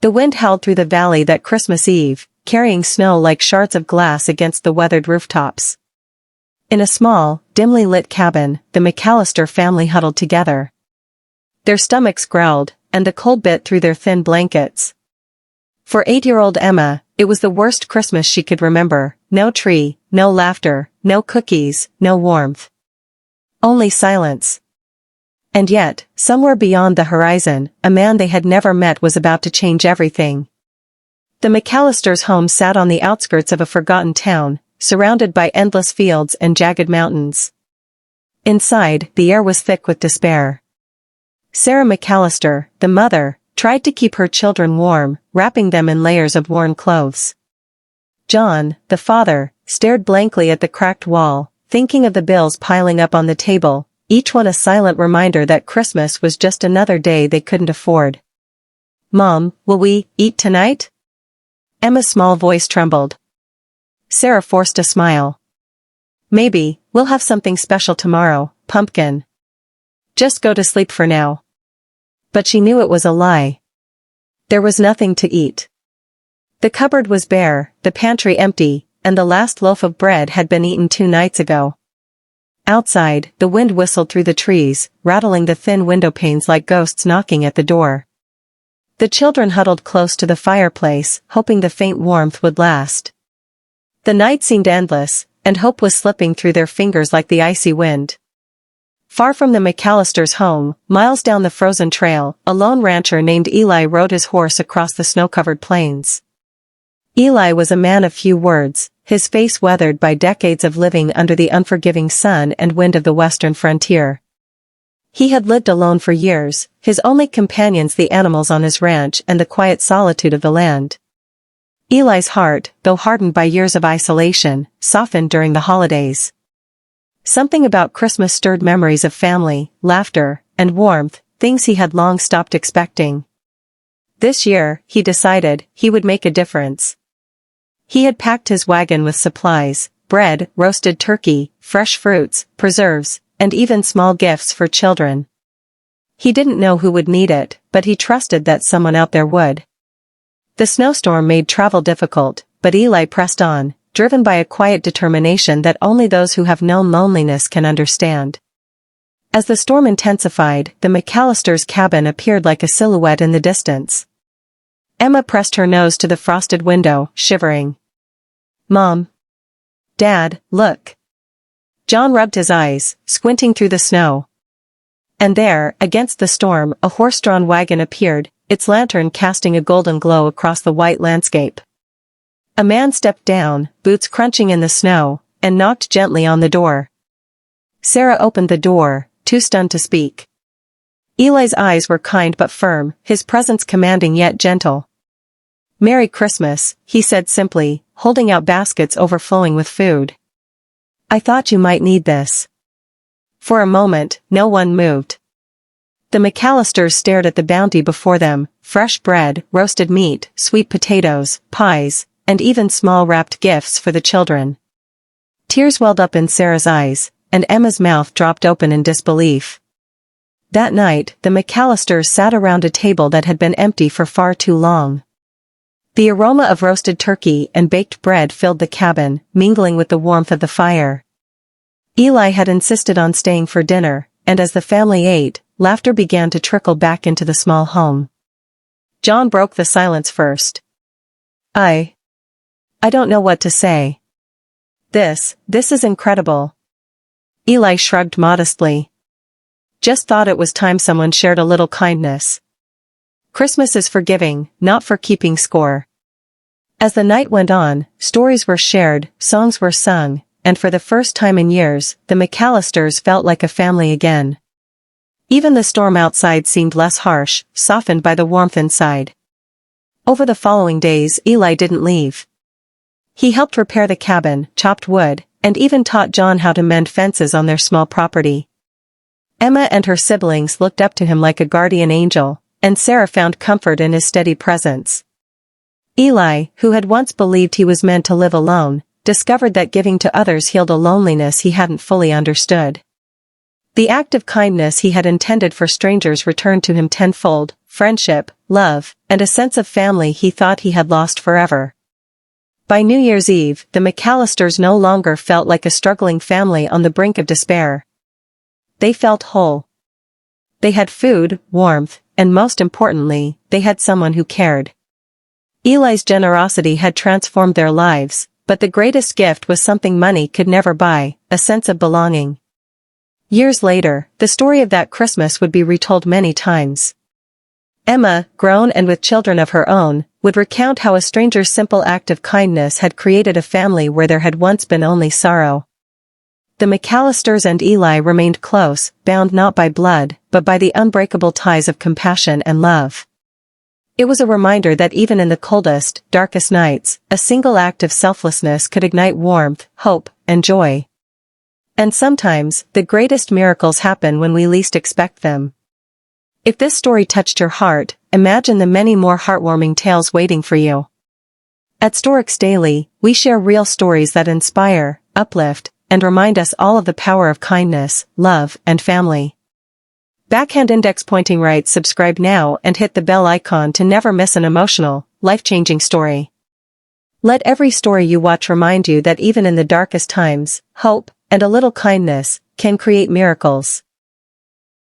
The wind howled through the valley that Christmas Eve, carrying snow like shards of glass against the weathered rooftops. In a small, dimly lit cabin, the McAllister family huddled together. Their stomachs growled, and the cold bit through their thin blankets. For 8-year-old Emma, it was the worst Christmas she could remember. No tree, no laughter, no cookies, no warmth. Only silence. And yet, somewhere beyond the horizon, a man they had never met was about to change everything. The McAllisters' home sat on the outskirts of a forgotten town, surrounded by endless fields and jagged mountains. Inside, the air was thick with despair. Sarah McAllister, the mother, tried to keep her children warm, wrapping them in layers of worn clothes. John, the father, stared blankly at the cracked wall, thinking of the bills piling up on the table, each one a silent reminder that Christmas was just another day they couldn't afford. "Mom, will we eat tonight?" Emma's small voice trembled. Sarah forced a smile. "Maybe, we'll have something special tomorrow, pumpkin. Just go to sleep for now." But she knew it was a lie. There was nothing to eat. The cupboard was bare, the pantry empty, and the last loaf of bread had been eaten 2 nights ago. Outside, the wind whistled through the trees, rattling the thin window panes like ghosts knocking at the door. The children huddled close to the fireplace, hoping the faint warmth would last. The night seemed endless, and hope was slipping through their fingers like the icy wind. Far from the McAllisters' home, miles down the frozen trail, a lone rancher named Eli rode his horse across the snow-covered plains. Eli was a man of few words, his face weathered by decades of living under the unforgiving sun and wind of the western frontier. He had lived alone for years, his only companions the animals on his ranch and the quiet solitude of the land. Eli's heart, though hardened by years of isolation, softened during the holidays. Something about Christmas stirred memories of family, laughter, and warmth, things he had long stopped expecting. This year, he decided, he would make a difference. He had packed his wagon with supplies, bread, roasted turkey, fresh fruits, preserves, and even small gifts for children. He didn't know who would need it, but he trusted that someone out there would. The snowstorm made travel difficult, but Eli pressed on, driven by a quiet determination that only those who have known loneliness can understand. As the storm intensified, the McAllisters' cabin appeared like a silhouette in the distance. Emma pressed her nose to the frosted window, shivering. "Mom. Dad, look." John rubbed his eyes, squinting through the snow. And there, against the storm, a horse-drawn wagon appeared, its lantern casting a golden glow across the white landscape. A man stepped down, boots crunching in the snow, and knocked gently on the door. Sarah opened the door, too stunned to speak. Eli's eyes were kind but firm, his presence commanding yet gentle. "Merry Christmas," he said simply, holding out baskets overflowing with food. "I thought you might need this." For a moment, no one moved. The McAllisters stared at the bounty before them, fresh bread, roasted meat, sweet potatoes, pies, and even small wrapped gifts for the children. Tears welled up in Sarah's eyes, and Emma's mouth dropped open in disbelief. That night, the McAllisters sat around a table that had been empty for far too long. The aroma of roasted turkey and baked bread filled the cabin, mingling with the warmth of the fire. Eli had insisted on staying for dinner, and as the family ate, laughter began to trickle back into the small home. John broke the silence first. I don't know what to say. This is incredible." Eli shrugged modestly. "Just thought it was time someone shared a little kindness. Christmas is for giving, not for keeping score." As the night went on, stories were shared, songs were sung, and for the first time in years, the McAllisters felt like a family again. Even the storm outside seemed less harsh, softened by the warmth inside. Over the following days, Eli didn't leave. He helped repair the cabin, chopped wood, and even taught John how to mend fences on their small property. Emma and her siblings looked up to him like a guardian angel, and Sarah found comfort in his steady presence. Eli, who had once believed he was meant to live alone, discovered that giving to others healed a loneliness he hadn't fully understood. The act of kindness he had intended for strangers returned to him tenfold, friendship, love, and a sense of family he thought he had lost forever. By New Year's Eve, the McAllisters no longer felt like a struggling family on the brink of despair. They felt whole. They had food, warmth, and most importantly, they had someone who cared. Eli's generosity had transformed their lives, but the greatest gift was something money could never buy, a sense of belonging. Years later, the story of that Christmas would be retold many times. Emma, grown and with children of her own, would recount how a stranger's simple act of kindness had created a family where there had once been only sorrow. The McAllisters and Eli remained close, bound not by blood, but by the unbreakable ties of compassion and love. It was a reminder that even in the coldest, darkest nights, a single act of selflessness could ignite warmth, hope, and joy. And sometimes, the greatest miracles happen when we least expect them. If this story touched your heart, imagine the many more heartwarming tales waiting for you. At Storks Daily, we share real stories that inspire, uplift, and remind us all of the power of kindness, love, and family. Backhand index pointing right. Subscribe now and hit the bell icon to never miss an emotional, life-changing story. Let every story you watch remind you that even in the darkest times, hope, and a little kindness, can create miracles.